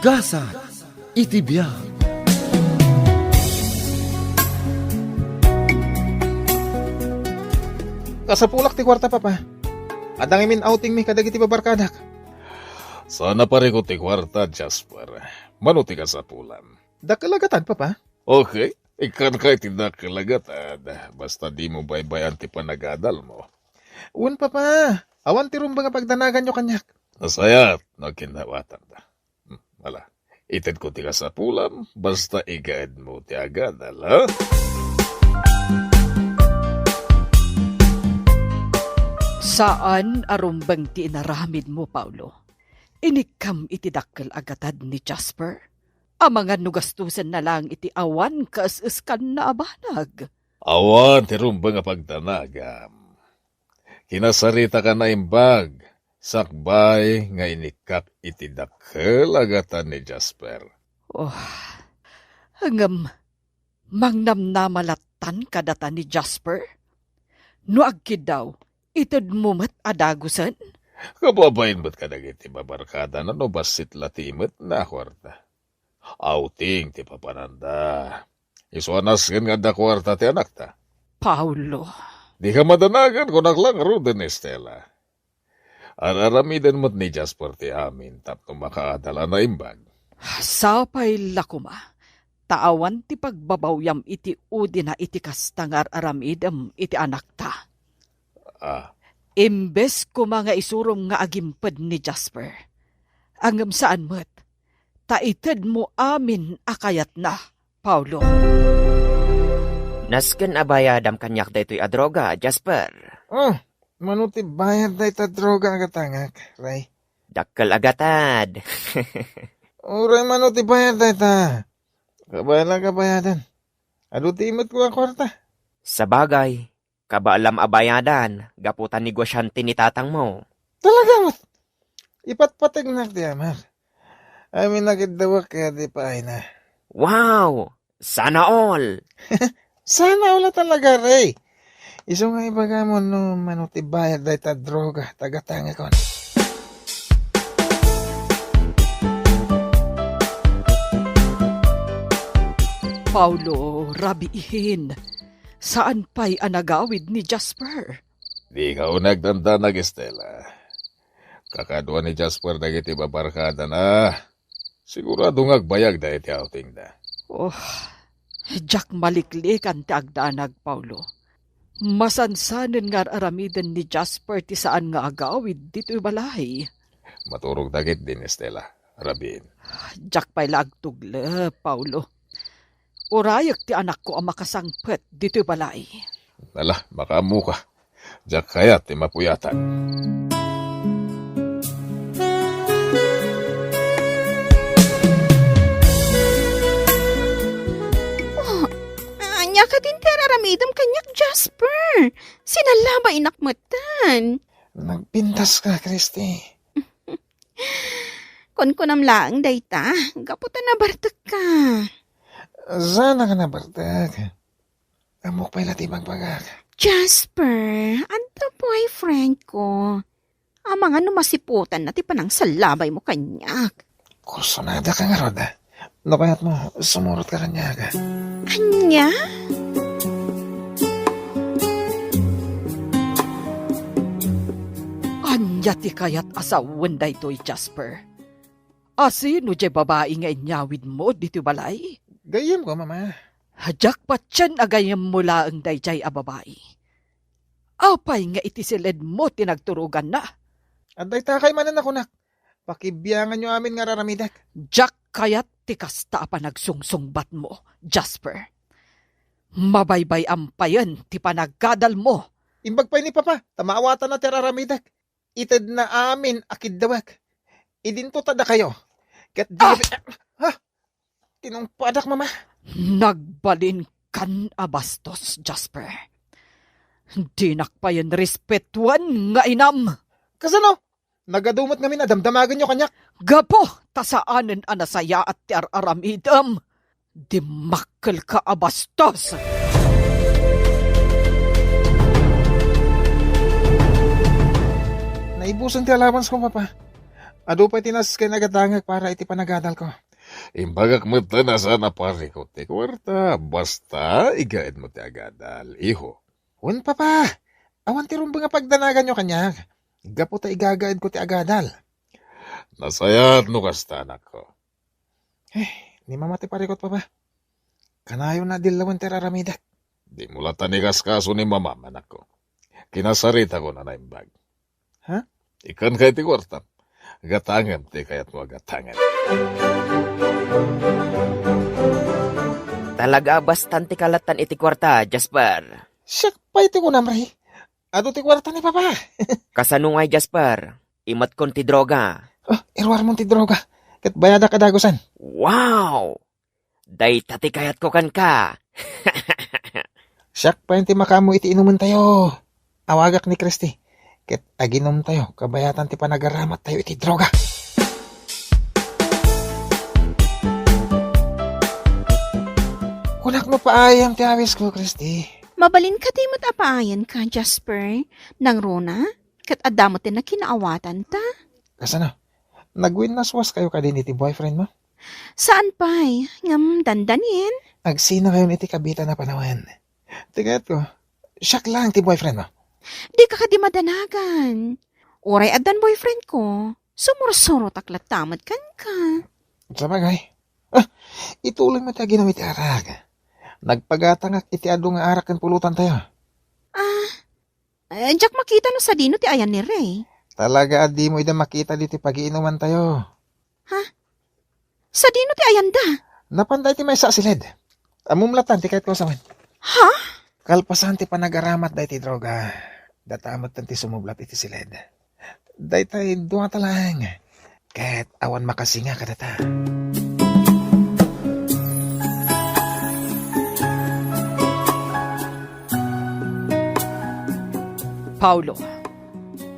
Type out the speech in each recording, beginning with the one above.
Gasa, itibiyang. Kasapulak ti kwarta papa. Adang imin outing mi kadagiti babarkadak. Sana pare ko ti kwarta, Jasper. Manuti ka sa pulan. Dakalagatan papa. Okay, ikan ka tindak kalagatan. Basta di mo baybayan ti panagadal mo. Un papa. Awan ti rumba nga pagdanagan nyo kanyak. Nasayat, nagkinawatan da. Wala, ited ko ti ka sa pulan, basta igaad mo ti agadal, ha? Saan arumbang ti inaramid mo, Paulo? Inikam iti dakkel agatad ni Jasper? Amangan no gastusan na lang iti awan kaas-iskan na abanag. Awan, ti rumba nga pagdanagam. Kinasarita ka na imbag, sakbay nga inikak iti dakkel agatan ni Jasper. Oh, hangam, mangnamnamalatan kadata ni Jasper? No agkid daw, ited mo mat adagusan? Kababayin ba't ka nagiti babarkada na no basit latimet na kwarta? Outing ti papananda. Isuanas nga da kwarta ti anak ta. Paulo, Di ka madanagan kung naklang ruden Estela. Araramidan mo't ni Jasper ti amin tapno makaadala na imbag. sapay lakuma. Taawan ti pagbabawyam iti udi na iti kastangar aramidem iti anak ta. Ah, Imbes ko mga isurong nga agimpad ni Jasper. Angam saan mo't, taited mo amin akayat na, Paulo. Nasken abayadam kanyak daytoy a droga, Jasper. Oh, manuti bayad day ta droga agatangak. Ray. Dakkel agatad. Uray manuti bayad day ta. Kabayan kabayadan. Ado ti imot ko ang kwarta. Sa bagay, kabaalam abayadan, gaputan negosyante ni tatang mo. Talaga mat. Ipatpatag na ti amar. Amin nakidawak kaya di pa ay na. Wow! Sana all! Sana wala talaga, Ray. Iso nga ibaga mo no manuti bayad day ta droga. Tagatanga kon. Paulo, rabiihin. Saan pa'y anagawid ni Jasper? di ka unagdanda nag Estela. Kakadwa ni Jasper nagiti babarkada na. Sigurado ngagbayag da iti outing da. Oh, jak maliklik ang tiagdanag, Paulo. Masansanin nga aramidan ni Jasper ti saan nga agawid dito'y balay. Maturog dagit din Estela. Rabin. Jak pa'y lagtugle, Paulo. Urayak ti anak ko ang makasangpet dito'y balay. Nala, makamu ka. Diyak kaya ti mapuyatan. Anya ka din teraramidam kanyak, Jasper. Sinalaba inakmatan. Nagpintas ka, Christy. Kon kunam laang dayta, gaputan na bartek ka. Sana ka na bartag. Amok pa'y lati magpagak. Jasper, anta boyfriend ko. Amang ano masiputan na ti panang salabay mo kanyak. Kusonada ka nga, Roda. No kaya't mo, sumurot ka kanya ka. Anya? Anya ti kayat asawan da ito'y Jasper. Asino di babae nga inyawid mo dito'y balay? Gayem ko, mama. Hadyak pa tiyan agayam mula ang dayjay a babae. Apay nga iti silid mo tinagturugan na. Anday takay manan ako nak. Pakibiyangan nyo amin nga raramidak. Jak kayat ti kasta pa nagsungsungbat mo, Jasper. Mabaybay ampayan ti panaggadal mo. Imbag pa ni papa, tamawatan na teraramidak. Ited na amin akidawak. Idinto tada kayo. Kat di... Ha? Tinungpadak, mama. Nagbalin kan abastos, Jasper. Di nakpayan respetuan nga inam. Kasano? Nagadumot ngamin na damdamagan nyo kanyak. Gapo, tasaanan anasaya at ti aramidam. Di makkel ka abastos. Naibusan ti alawans ko, papa. Ado pa tinas kay nagatangag para iti panagadal ko. Imbagak mo na sana pare ko ti kwarta. Basta igaid mo ti agadal, iho. Wen papa, awan ti rumbang nga pagdanagan nyo kanya. Gapo ta igagaid ko ti agadal. Nasayat no kasta anak ko. Ni mama ti parikot papa. Kanayo na dilawan ti raramidak. Di mula tanigas kaso ni mama, anak ko. Kinasarita ko na naimbag. Ha? Ikan kay ti kwarta. Gatangem ti kayat mo gatangem. Talaga bastante kalatan iti kwarta, Jasper. Siyak pa iti ko namray. Ado ti kwarta ni papa. Kasanungay, Jasper. Imat kon ti droga. Irwar mo ti droga. Kat bayada kadagosan. Wow! Day tati kayat ko kan ka. Siyak pa ti makamu iti inuman tayo. Awagak ni Christy. Ket aginom tayo. Kabayatan ti panagaramat tayo iti droga. Kunak mo paayam ti awis ko, Christy. Mabalin ka ti matapaayan ka, Jasper. Nang Rona, kat adamo ti na kinaawatan ta. Kasano? Nagwinaswas kayo ka din iti boyfriend mo? Saan pa'y? Ngam dandanin? Agsina kayo iti kabita na panawan. Tigat ko, siyak lang ti boyfriend mo. Di ka di madanagan. Oray adan boyfriend ko. Sumurusuro taklat tamad kan ka. Sa bagay. Ituloy mo tayo ginamit arag. Nagpagatangak iti ado nga arak kan pulutan tayo. Diyak makita no sa dino ti ayan ni Ray. Talaga di mo ida makita dito pag-iinuman tayo. Sa dino ti ayan da. Napanday ti may sa silid. Amumlatan ti kahit ko saman. Ha? Kalpasan ti panagaramat day ti droga. Datamat ti sumublat iti silid. Day tay dunga talang. Kahit awan makasinga ka data. Paulo,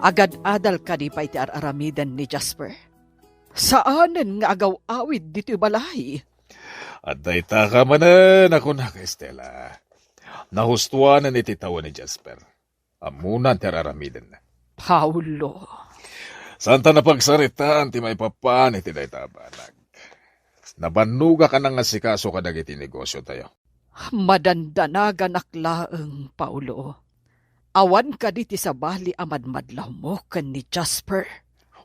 agad-adal ka di pa iti aramidan ni Jasper. Saanen nga agaw-awid dito balay? At dayta ka manan ako na ka, Estela. Nahustuanan iti tawa ni Jasper. Amunan ti araramidan na. Paulo, Santa na pagsaritaan ti may papaan iti dayta banag. Nabanuga ka nang asikaso ka dagiti negosyo tayo. madandanagan aklaeng Paulo. Awan ka diti sa bali amadmadlaw mo kan ni Jasper.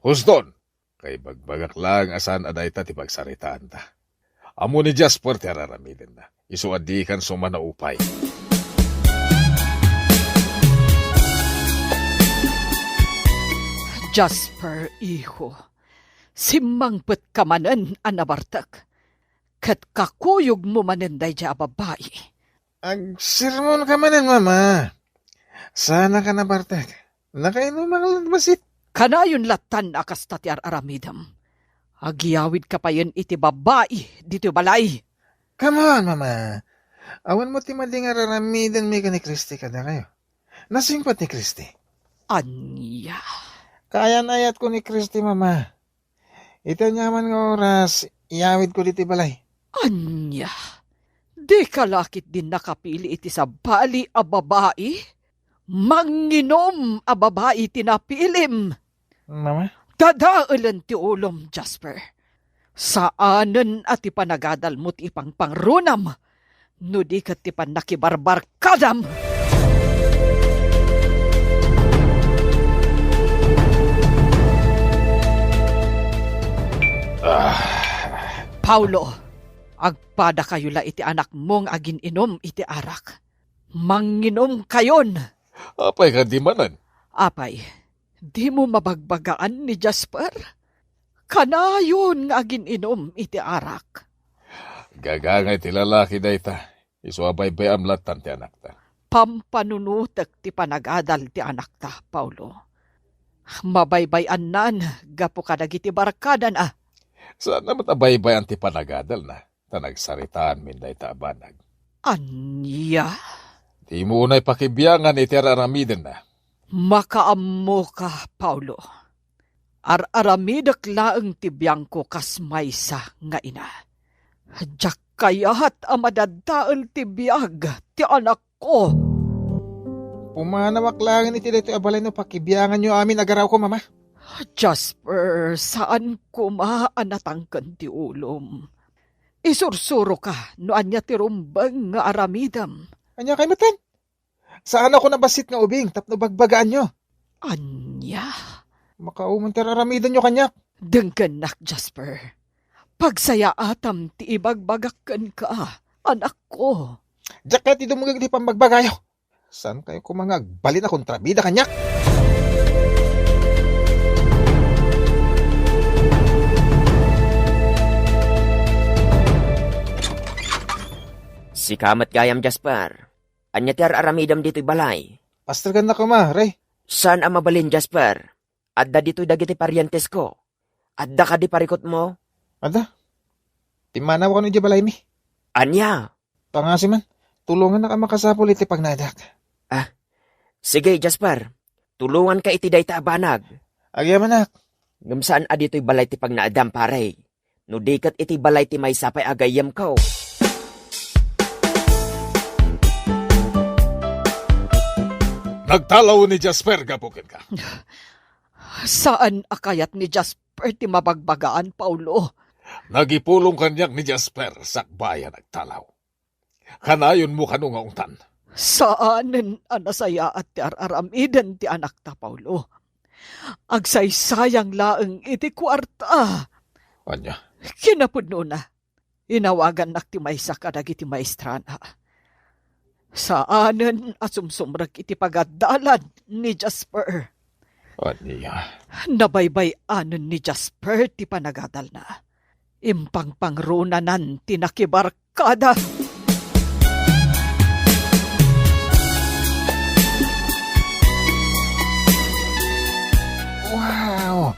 Huston, kay bagbagak lang asan adayta ti pagsaritaan ta. Amo ni Jasper ti araramiden na. Isuadikan sumana upay. Jasper, iho, simmangpet ka manen anabartak. Kat kakuyog mo manen day ja babae. Agsirmon ka manan, mama. Sana ka na, Bartek. Nakainom ang basit. Kanayon latan akas tatiar aramidam. Agiyawid ka pa yun iti babae dito balay. Come on, mama. Awan mo ti mading araramidan mi ka ni Christy kada kayo. Nasingpat ni Christy. Anya. Kaya nayat ko ni Christy, mama. Ito nyaman nga oras, iyawid ko diti balay. Anya. Di kalakit din nakapili iti sa bali a babae. Manginom a babae tinapilim. Mama? Dadaalan ti ulom, Jasper. Saanen at ipanagadal mo't ipang pangrunam. No di kat tipan nakibarbar kadam. Paulo, agpada kayo la iti anak mong agin inom iti arak. Manginom kayon. Apay ka di manan. Apay, di mo mabagbagaan ni Jasper? Kanayon nga agin inom iti arak. Gagangay ti lalaki dayta. Isuabay bay amlatan ti anak ta. Pampanunutek ti panagadal ti anak ta, Paulo. Mabaybayan nan, gapo ka dagiti barkadan ah. Saan naman abay-bay ang ti panagadal na? Tanagsaritaan min dayta abanag. Anya? Di mo unay pakibiyangan iti araramiden na. Makaammo ka, Paulo. Araramidak laeng tibiyang ko kas maysa nga ina. Diyak kayahat amadadtael tibiyag ti anak ko. Pumanawak lang iti dito abalay no pakibiyangan nyo amin agaraw ko, mama. Jasper, saan ko maanatangkan ti ulom? Isursuro ka, noan niya ti rumbang nga aramidam. Anya kay matan? Saan ako nabasit nga ubing tapno bagbagaan nyo? Anya? Makauman teraramidan nyo kanyak. Dengganak, Jasper. Pagsaya atam ti ibagbagakan ka, anak ko. Diyak kaya ti dumugag di pambagbagayo. Saan kayo kumangag? Balin na kontrabida kanyak. Si kamat gayam Jasper. Anya ti aramidam dito'y balay. Pastragan na ko ma, Ray. Saan ang mabalin Jasper? Adda dito'y dagiti parientes ko. Adda ka di parikot mo? Ada? Timanaw ko ni balay mi. Anya? Pangasi man. Tulungan na ka makasapol iti pagnadak. Sige Jasper. Tulungan ka iti dayta abanag. Agya manak. Ngam saan adito'y balay ti pagnaadam pare? No dikat iti balay ti may sapay agayam ko. Nagtalaw ni Jasper, gapukin ka. Saan akayat ni Jasper ti mabagbagaan, Paulo? Nagipulong kanyak ni Jasper, sakbayan nagtalaw. Kanayon mo kanunga ungtan. Saanen anasaya at ti aramidan ti anak ta, Paulo? Agsaysayang laeng iti kwarta. Anya, Kinapudno na. Inawagan nak ti maysa kadag iti maestrana. Saanen asumsumrag iti pagadalan ni Jasper. anya. Nabaybay-anon ni Jasper ti panagadal na. Impangpangrunanan ti nakibarkada. Wow!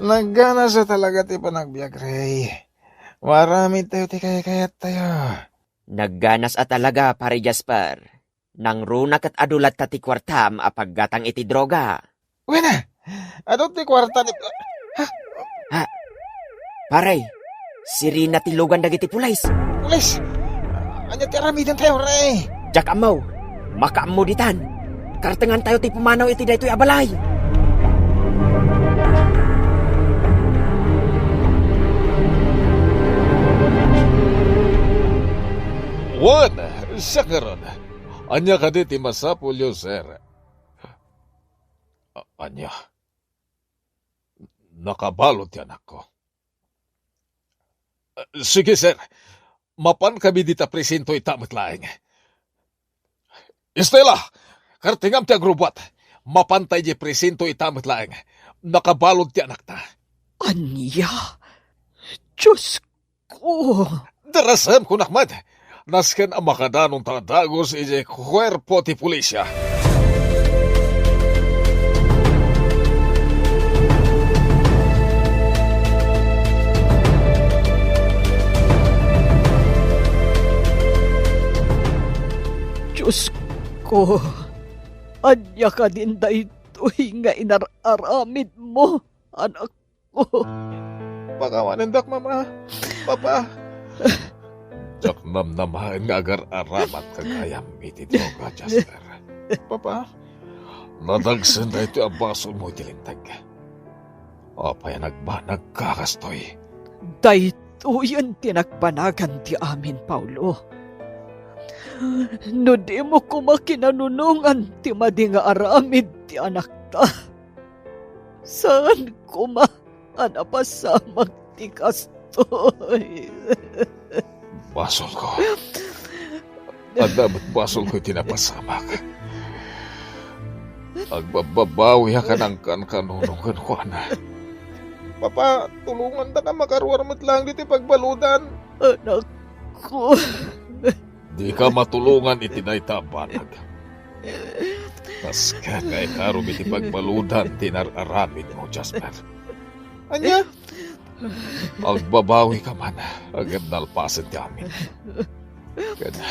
Nagana sa talaga ti panagbiag, Ray. Marami tayo ti kaya-kayat tayo. Nagganas at talaga pare Jasper. Nang runak at adulat ta ti kwartam apaggatang iti droga. Wena! Ano ti kwarta ni... Pare, sirina ti lugan dagiti pulays. Pulis! Anya ti aramidan tayo, Ray. Jak amaw, makaammo ditan. Kartengan tayo ti pumanaw iti daytoy abalay. Wan, siya karon. Anya ka di ti masapulyo, sir. Anya. Nakabalot yan ako. Sige, sir. Mapan kami dita presinto itamot laing. Estela, kartingam ti agrubot. Mapantay di presinto itamot laing. Nakabalot ti anak ta. Anya? Diyos ko! Darasam ko nakmad. Nasken ang makadanong tadagos ije kwerpo ti pulisya. Diyos ko! Anya ka din daytoy nga inararamid mo, anak ko. Pakawanindak, mama. Papa. Jak namnamahan nga agar aramat kagayam iti droga, Jasper. Papa. Nadagsan na ito ang basol mo itilintag. Apay nagkakastoy. Daytoy ang tinagpanagan ti amin, Paulo. No di mo ko makinanunungan ti madi nga aramid ti anak ta. Saan ko anapasamag ti kastoy? Basol ko. At dapat basol ko tinapasamak. Agbababawi ka ng kanunungan ko na. Papa, tulungan ta ka makaruarmat lang dito pagbaludan. Anak ko. Di ka matulungan itinaytabanag. Tas ka kay karum iti pagbaludan tinararamid mo, Jasper. Anya? Agbabawi ka man, agad nalpasan ti amin. Kada,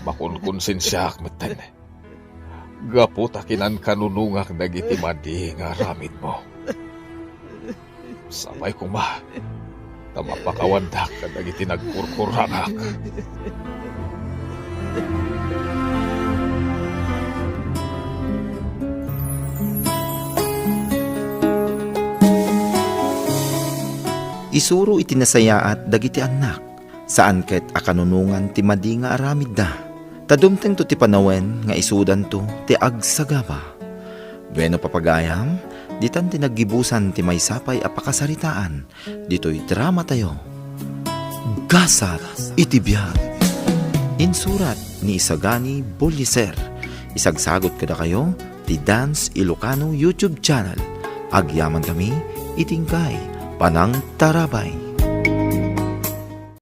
makunkonsensyak matan. Gaputa kinan kanunungak dagiti madi nga ramid mo. Sabay kuma, tamapakawandak ka dagiti nagkurkurangak. Isuro iti nasayaat dagiti anak, saan ket akanunungan ti madi nga aramid da. Tadumteng to ti panawen nga isudan to ti agsagaba. Bueno papagayam, ditan ti naggibusan ti maysapay a pakasaritaan, dito'y drama tayo. Gasat iti biyag. Insurat ni Isagani Bolliser. Isagsagot kada kayo ti Dance Ilocano YouTube channel. Agyaman kami itingkay Panang Tarabay.